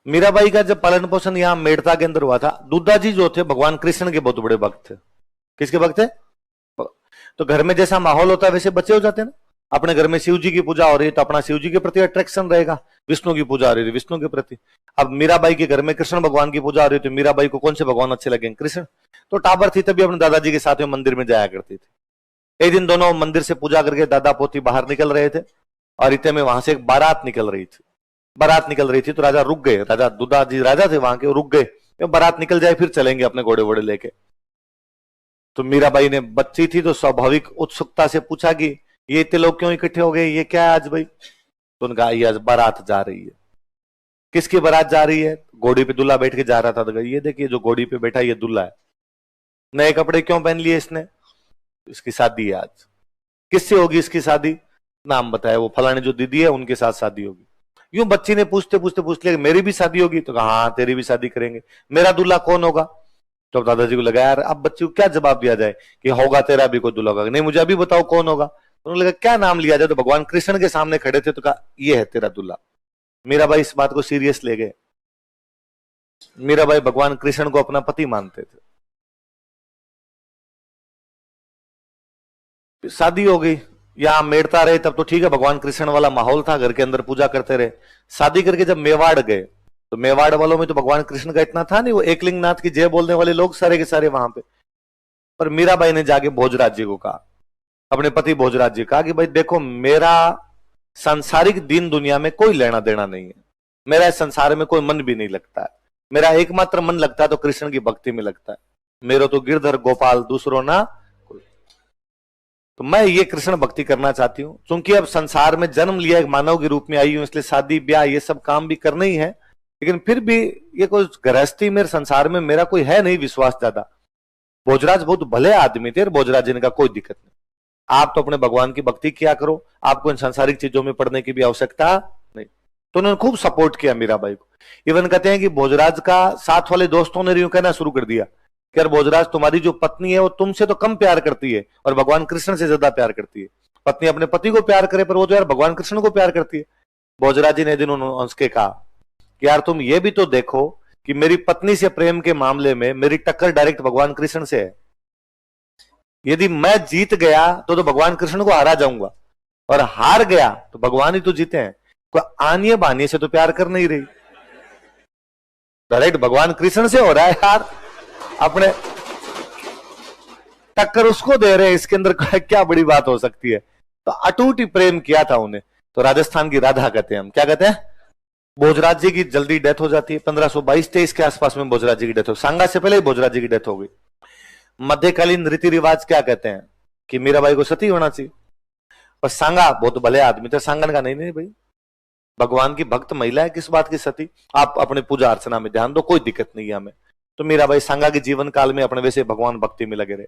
मीराबाई का जब पालन पोषण यहाँ मेड़ता के अंदर हुआ था, दुद्धा जी जो थे भगवान कृष्ण के बहुत बड़े भक्त थे। किसके भक्त थे? तो घर में जैसा माहौल होता है वैसे बच्चे हो जाते हैं ना। अपने घर में शिव जी की पूजा हो रही है तो अपना शिव जी के प्रति अट्रैक्शन रहेगा, विष्णु की पूजा हो रही है विष्णु के प्रति। अब मीराबाई के घर में कृष्ण भगवान की पूजा हो रही थी तो मीराबाई को कौन से भगवान अच्छे लगेंगे? कृष्ण। तो टाबर थी तभी अपने दादाजी के साथ में मंदिर में जाया करती थी। एक दिन दोनों मंदिर से पूजा करके दादा पोती बाहर निकल रहे थे और इतने में वहां से एक बारात निकल रही थी। बारात निकल रही थी तो राजा रुक गए, राजा दुद्धा जी राजा थे वहां के, रुक गए, बारात निकल जाए फिर चलेंगे अपने घोड़े वोड़े लेके। तो मीराबाई ने बच्ची थी तो स्वाभाविक उत्सुकता से पूछा कि ये इतने लोग क्यों इकट्ठे हो गए, ये क्या है आज भाई? तो उनका ये आज बारात जा रही है। किसकी बारात जा रही है? घोड़ी पे दूल्हा बैठ के जा रहा था। तो ये देखिए जो घोड़ी पे बैठा ये दूल्हा है। नए कपड़े क्यों पहन लिए इसने? इसकी शादी है आज। किससे होगी इसकी शादी? नाम बताया, वो फलाने जो दीदी है उनके साथ शादी होगी। यूं बच्ची ने पूछते पूछते पूछ लिया मेरी भी शादी होगी? तो कहा हाँ तेरी भी शादी करेंगे। मेरा दूल्हा कौन होगा? तो दादाजी को लगा यार अब बच्ची को क्या जवाब दिया जाए कि होगा तेरा भी कोई दूल्हा होगा। नहीं मुझे अभी बताओ कौन होगा। तो उन्होंने लगा क्या नाम लिया जाए? तो भगवान कृष्ण के सामने खड़े थे तो कहा ये है तेरा दूल्हा। मीराबाई इस बात को सीरियस ले गए। मीराबाई भगवान कृष्ण को अपना पति मानते थे। शादी हो गई, यहां मेड़ता रहे तब तो ठीक है, भगवान कृष्ण वाला माहौल था, घर के अंदर पूजा करते रहे। शादी करके जब मेवाड़ गए तो मेवाड़ वालों में तो भगवान कृष्ण का इतना था नहीं, वो एकलिंग नाथ की जय बोलने वाले लोग सारे के सारे वहां पे। पर मीराबाई ने जाके भोजराज जी को कहा, अपने पति भोजराज जी कहा कि भाई देखो मेरा सांसारिक दीन दुनिया में कोई लेना देना नहीं है, मेरा इस संसार में कोई मन भी नहीं लगता है, मेरा एकमात्र मन लगता है तो कृष्ण की भक्ति में लगता है, मेरा तो गिरधर गोपाल दूसरों ना कोई। तो मैं ये कृष्ण भक्ति करना चाहती हूँ। क्योंकि अब संसार में जन्म लिया एक मानव के रूप में आई हूं, इसलिए शादी ब्याह ये सब काम भी करना ही है, लेकिन फिर भी ये कोई गृहस्थी मेरे संसार में मेरा कोई है नहीं विश्वास ज्यादा। भोजराज बहुत भले आदमी थे, भोजराज जी ने कहा कोई दिक्कत नहीं, आप तो अपने भगवान की भक्ति किया करो, आपको इन सांसारिक चीजों में पड़ने की भी आवश्यकता नहीं। तो उन्होंने खूब सपोर्ट किया मीराबाई को। इवन कहते हैं कि भोजराज का साथ वाले दोस्तों ने यूं कहना शुरू कर दिया कि यार भोजराज तुम्हारी जो पत्नी है वो तुमसे तो कम प्यार करती है और भगवान कृष्ण से ज्यादा प्यार करती है। पत्नी अपने पति को प्यार करे पर वो तो यार भगवान कृष्ण को प्यार करती है। भोजराज जी ने दिन उसके कहा कि यार तुम ये भी तो देखो कि मेरी पत्नी से प्रेम के मामले में मेरी टक्कर डायरेक्ट भगवान कृष्ण से है। यदि मैं जीत गया तो भगवान कृष्ण को हरा जाऊंगा, और हार गया तो भगवान ही तो जीते हैं। कोई आनिए बानिए से तो प्यार कर नहीं रही, डायरेक्ट भगवान कृष्ण से हो रहा है यार, अपने टक्कर उसको दे रहे हैं, इसके अंदर क्या बड़ी बात हो सकती है। तो अटूट ही प्रेम किया था उन्हें। तो राजस्थान की राधा कहते हैं हम, क्या कहते हैं? भोजराज जी की जल्दी डेथ हो जाती है, 1522-23 के आसपास में भोजराज जी की डेथ हो, सांगा से पहले ही भोजराज जी की डेथ हो गई। मध्यकालीन रीति रिवाज क्या कहते हैं कि मीराबाई को सती होना चाहिए, पर सांगा बहुत भले आदमी थे, सांगा ने कहा नहीं नहीं भाई, भगवान की भक्त महिला है, किस बात की सती, आप अपने पूजा अर्चना में ध्यान दो, कोई दिक्कत नहीं है हमें। तो मीराबाई सांगा के जीवन काल में अपने वैसे भगवान भक्ति में लगे रहे।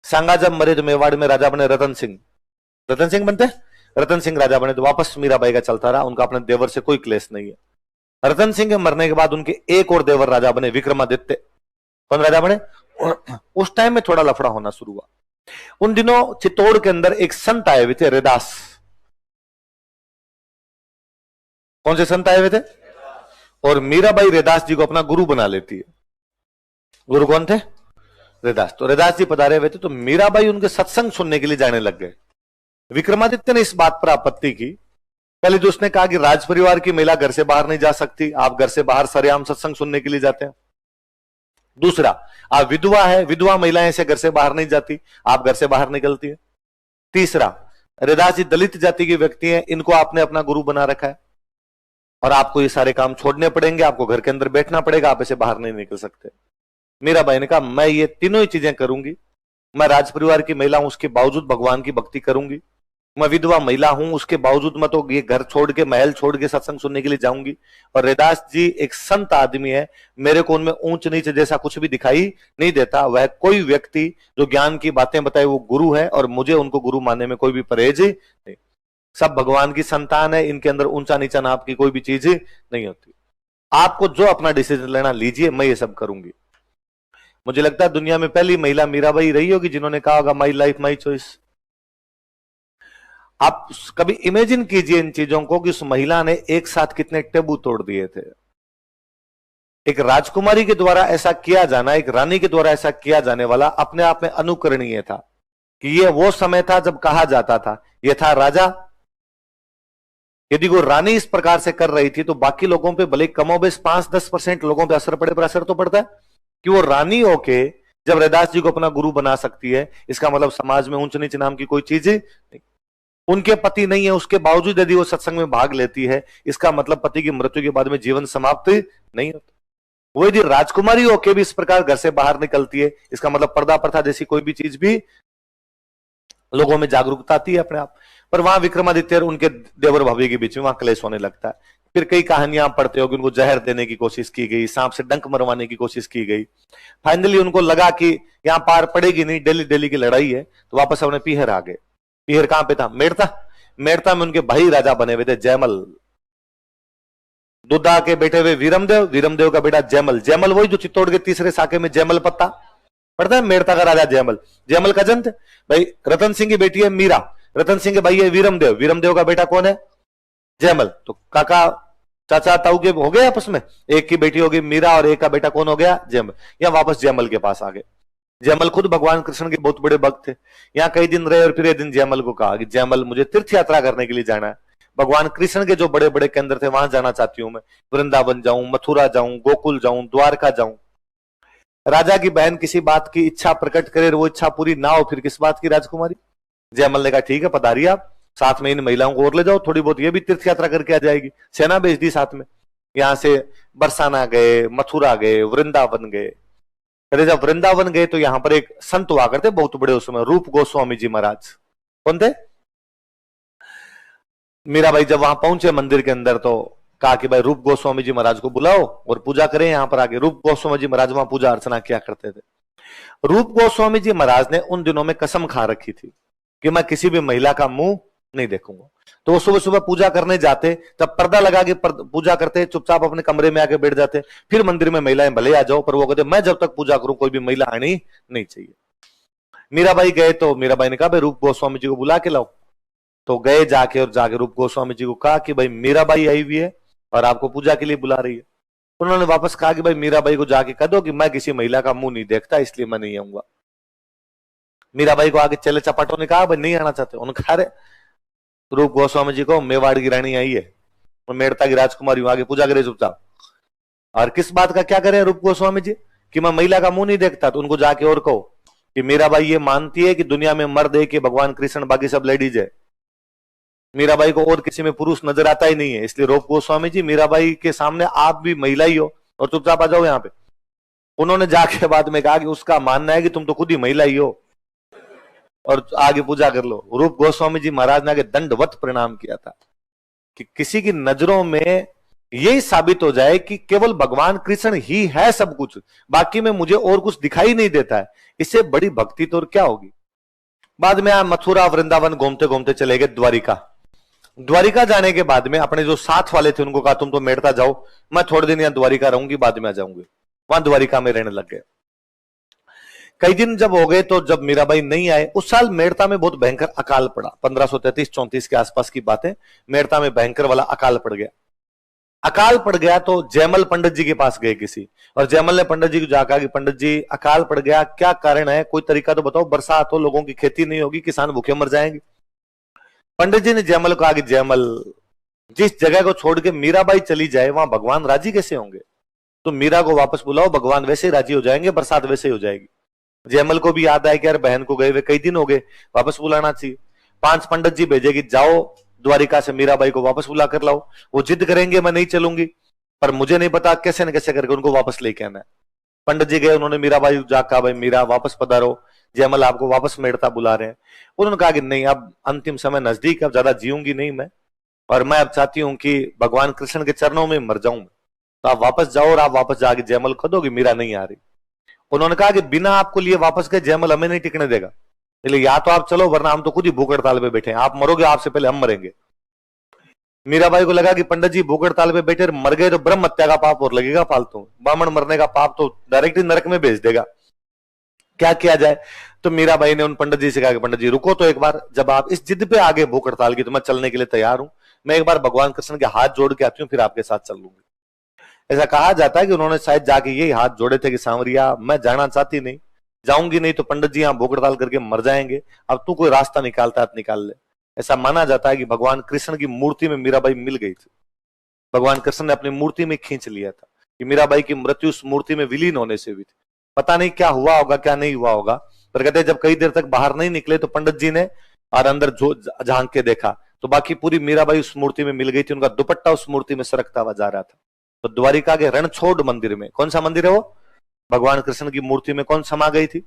सांगा जब मरे तो मेवाड़ में राजा बने रतन सिंह, रतन सिंह बनते, रतन सिंह राजा बने, तो वापस मीराबाई का चलता रहा, उनका अपने देवर से कोई क्लेश नहीं है। रतन सिंह के मरने के बाद उनके एक और देवर राजा बने, विक्रमादित्य। कौन राजा बने? उस टाइम में थोड़ा लफड़ा होना शुरू हुआ। उन दिनों चित्तौड़ के अंदर एक संत आए हुए थे, रैदास। कौन से संत आए हुए थे? और मीराबाई रैदास जी को अपना गुरु बना लेती है। गुरु कौन थे? रैदास। तो रैदास जी पधारे हुए थे तो मीराबाई उनके सत्संग सुनने के लिए जाने लग गए। विक्रमादित्य ने इस बात पर आपत्ति की। पहले तो उसने कहा कि राज परिवार की महिला घर से बाहर नहीं जा सकती, आप घर से बाहर सरेआम सत्संग सुनने के लिए जाते हैं। दूसरा, आप विधवा है, विधवा महिलाएं से घर से बाहर नहीं जाती, आप घर से बाहर निकलती है। तीसरा, रैदास जी दलित जाति के व्यक्ति हैं, इनको आपने अपना गुरु बना रखा है और आपको ये सारे काम छोड़ने पड़ेंगे, आपको घर के अंदर बैठना पड़ेगा, आप ऐसे बाहर नहीं निकल सकते। मीराबाई ने कहा मैं ये तीनों ही चीजें करूंगी, मैं राज परिवार की महिला हूं उसके बावजूद भगवान की भक्ति करूंगी, मैं विधवा महिला हूं उसके बावजूद मैं तो ये घर छोड़ के महल छोड़ के सत्संग सुनने के लिए जाऊंगी, और रैदास जी एक संत आदमी है, मेरे को उनमें ऊंच नीच जैसा कुछ भी दिखाई नहीं देता। वह कोई व्यक्ति जो ज्ञान की बातें बताए वो गुरु है, और मुझे उनको गुरु मानने में कोई भी परहेज नहीं। सब भगवान की संतान है, इनके अंदर ऊंचा नीचा नाप की कोई भी चीज नहीं होती। आपको जो अपना डिसीजन लेना लीजिए, मैं ये सब करूंगी। मुझे लगता है दुनिया में पहली महिला मीराबाई रही होगी जिन्होंने कहा होगा माई लाइफ माई चॉइस। आप कभी इमेजिन कीजिए इन चीजों को कि उस महिला ने एक साथ कितने टेबू तोड़ दिए थे। एक राजकुमारी के द्वारा ऐसा किया जाना, एक रानी के द्वारा ऐसा किया जाने वाला अपने आप में अनुकरणीय था कि ये वो समय था जब कहा जाता था ये था राजा। यदि वो रानी इस प्रकार से कर रही थी तो बाकी लोगों पे भले कमोबेश 5-10% लोगों पे असर पड़े, पर असर तो पड़ता है कि वो रानी होके जब रैदास जी को अपना गुरु बना सकती है, इसका मतलब समाज में ऊंच नीच नाम की कोई चीज नहीं। उनके पति नहीं है, उसके बावजूद यदि वो सत्संग में भाग लेती है, इसका मतलब पति की मृत्यु के बाद में जीवन समाप्त नहीं होता। वो यदि राजकुमारी होके भी इस प्रकार घर से बाहर निकलती है, इसका मतलब पर्दा प्रथा जैसी कोई भी चीज भी लोगों में जागरूकता आती है अपने आप। पर वहां विक्रमादित्य और उनके देवर भाभी के बीच में वहां क्लेश होने लगता है। फिर कई कहानियां पढ़ते हो कि उनको जहर देने की कोशिश की गई, सांप से डंक मरवाने की कोशिश की गई। फाइनली उनको लगा कि यहां पार पड़ेगी नहीं, डेली डेली की लड़ाई है, तो वापस अपने पीहर आ गए। पीहर कहां पे था? मेड़ता। मेड़ता में उनके भाई राजा बने हुए थे जयमल। दुद्धा के बेटे हुए वीरमदेव, वीरमदेव का बेटा जयमल। जयमल वही जो चित्तौड़ के तीसरे साके में जयमल पत्ता पड़ता है, मेड़ता का राजा जयमल। जयमल का जन थे भाई। रतन सिंह की बेटी है मीरा, रतन सिंह के भाई है वीरमदेव, वीरमदेव का बेटा कौन है? जयमल। तो काका चाचा ताऊ के हो गए आपस में, एक की बेटी होगी मीरा और एक का बेटा कौन हो गया? जयमल। या वापस जयमल के पास आ गए। जयमल खुद भगवान कृष्ण के बहुत बड़े भक्त थे। यहाँ कई दिन रहे और फिर एक दिन जयमल को कहा कि जयमल मुझे तीर्थ यात्रा करने के लिए जाना है, भगवान कृष्ण के जो बड़े बड़े केंद्र थे वहां जाना चाहती हूं मैं। वृंदावन जाऊं, मथुरा जाऊं, गोकुल जाऊं, द्वारका जाऊं। राजा की बहन किसी बात की इच्छा प्रकट करे और वो इच्छा पूरी ना हो, फिर किस बात की राजकुमारी? जयमल ने कहा ठीक है पधारिए आप, साथ में इन महिलाओं को और ले जाओ, थोड़ी बहुत ये भी तीर्थ यात्रा करके आ जाएगी। सेना भेज दी साथ में। यहां से बरसाना गए, मथुरा गए, वृंदावन गए। अरे जब वृंदावन गए तो यहां पर एक संत हुआ करते बहुत बड़े उस समय, रूप गोस्वामी जी महाराज। कौन थे? मीराबाई जब वहां पहुंचे मंदिर के अंदर तो कहा कि भाई रूप गोस्वामी जी महाराज को बुलाओ और पूजा करें यहां पर आके। रूप गोस्वामी जी महाराज वहां पूजा अर्चना किया करते थे। रूप गोस्वामी जी महाराज ने उन दिनों में कसम खा रखी थी कि मैं किसी भी महिला का मुंह नहीं देखूंगा। तो वो सुबह सुबह पूजा करने जाते, तब पर्दा लगा के पूजा करते, चुपचाप अपने कमरे में आके बैठ जाते। फिर मंदिर में महिलाएं भले आ जाओ, पर वो कहते मैं जब तक पूजा करूं कोई भी महिला आनी नहीं चाहिए। मीराबाई गए तो मीराबाई ने कहा भाई रूप गोस्वामी जी को बुला के लाओ। तो गए जाके और जाके रूप गोस्वामी जी को कहा कि भाई मीराबाई आई हुई है और आपको पूजा के लिए बुला रही है। उन्होंने वापस कहा कि भाई मीराबाई को जाके कह दो कि मैं किसी महिला का मुंह नहीं देखता, इसलिए मैं नहीं आऊंगा। मीराबाई को आगे चले चपाटों ने कहा भाई नहीं आना चाहते। उन्होंने कहा रूप गोस्वामी जी को मेवाड़ की रानी आई है और मेड़ता की राजकुमारी आगे पूजा करे चुपचाप। और किस बात का क्या करे रूप गोस्वामी जी कि मैं महिला का मुंह नहीं देखता। तो उनको जाके और कहो कि मीराबाई ये मानती है कि दुनिया में मर्द है कि भगवान कृष्ण, बाकी सब लेडीज है। मीराबाई को और किसी में पुरुष नजर आता ही नहीं है, इसलिए रूप गोस्वामी जी मीराबाई के सामने आप भी महिला ही हो और चुपचाप आ जाओ यहाँ पे। उन्होंने जाके बाद में कहा कि उसका मानना है कि तुम तो खुद ही महिला ही हो और आगे पूजा कर लो। रूप गोस्वामी जी महाराज ने आगे दंडवत प्रणाम किया था कि किसी की नजरों में यही साबित हो जाए कि केवल भगवान कृष्ण ही है सब कुछ, बाकी में मुझे और कुछ दिखाई नहीं देता है, इससे बड़ी भक्ति तो और क्या होगी। बाद में मथुरा वृंदावन घूमते घूमते चले गए द्वारिका। द्वारिका जाने के बाद में अपने जो साथ वाले थे उनको कहा तुम तो मेड़ता जाओ, मैं थोड़े दिन यहाँ द्वारिका रहूंगी, बाद में आ जाऊंगी। वहां द्वारिका में रहने लग गए। कई दिन जब हो गए तो जब मीराबाई नहीं आए, उस साल मेड़ता में बहुत भयंकर अकाल पड़ा। 1533-34 के आसपास की बातें, मेड़ता में भयंकर वाला अकाल पड़ गया। अकाल पड़ गया तो जयमल पंडित जी के पास गए किसी, और जयमल ने पंडित जी को जाकर कि पंडित जी अकाल पड़ गया, क्या कारण है, कोई तरीका तो बताओ, बरसात हो, लोगों की खेती नहीं होगी, किसान भूखे मर जाएंगे। पंडित जी ने जयमल को कहा कि जयमल, जिस जगह को छोड़ के मीराबाई चली जाए वहां भगवान राजी कैसे होंगे? तो मीरा को वापस बुलाओ, भगवान वैसे ही राजी हो जाएंगे, बरसात वैसे ही हो जाएगी। जयमल को भी याद आया कि यार बहन को गए हुए कई दिन हो गए, वापस बुलाना चाहिए। 5 पंडित जी भेजे कि जाओ द्वारिका से मीराबाई को वापस बुला कर लाओ। वो जिद करेंगे मैं नहीं चलूंगी, पर मुझे नहीं पता कैसे न कैसे करके उनको वापस लेके आना है। पंडित जी गए, उन्होंने मीराबाई को जाकर कहा भाई मीरा वापस पधारो, जयमल आपको वापस मेड़ता बुला रहे हैं। उन्होंने कहा कि नहीं, अब अंतिम समय नजदीक, अब ज्यादा जीऊंगी नहीं मैं, और मैं अब चाहती हूं कि भगवान कृष्ण के चरणों में मर जाऊं। तो आप वापस जाओ, और आप वापस जाके जयमल को दो कि मीरा नहीं आ रही। उन्होंने कहा कि बिना आपको लिए वापस गए जयमल हमें नहीं टिकने देगा, इसलिए या तो आप चलो वरना हम तो खुद ही भूख हड़ताल पे बैठे हैं, आप मरोगे आपसे पहले हम मरेंगे। मीराबाई को लगा कि पंडित जी भूख हड़ताल पे बैठे मर गए तो ब्रह्म हत्या का पाप और लगेगा फालतू, ब्राह्मण मरने का पाप तो डायरेक्ट ही नरक में भेज देगा, क्या किया जाए। तो मीराबाई ने उन पंडित जी से कहा कि पंडित जी रुको तो एक बार, जब आप इस जिद पे आगे भूख हड़ताल की तो मैं चलने के लिए तैयार हूं, मैं एक बार भगवान कृष्ण के हाथ जोड़ के आती हूँ, फिर आपके साथ चल लूंगी। ऐसा कहा जाता है कि उन्होंने शायद जाके यही हाथ जोड़े थे कि सांवरिया मैं जाना चाहती नहीं, जाऊंगी नहीं तो पंडित जी यहाँ भूख हड़ताल करके मर जाएंगे, अब तू कोई रास्ता निकालता है तो निकाल ले। ऐसा माना जाता है कि भगवान कृष्ण की मूर्ति में मीराबाई मिल गई थी, भगवान कृष्ण ने अपनी मूर्ति में खींच लिया था कि मीराबाई की मृत्यु उस मूर्ति में विलीन होने से हुई थी। पता नहीं क्या हुआ होगा क्या नहीं हुआ होगा, पर कहते जब कई देर तक बाहर नहीं निकले तो पंडित जी ने और अंदर झांक के देखा तो बाकी पूरी मीराबाई उस मूर्ति में मिल गई थी, उनका दुपट्टा उस मूर्ति में सरकता हुआ जा रहा था। तो द्वारिका के रणछोड़ मंदिर में, कौन सा मंदिर है वो, भगवान कृष्ण की मूर्ति में कौन समा गई थी,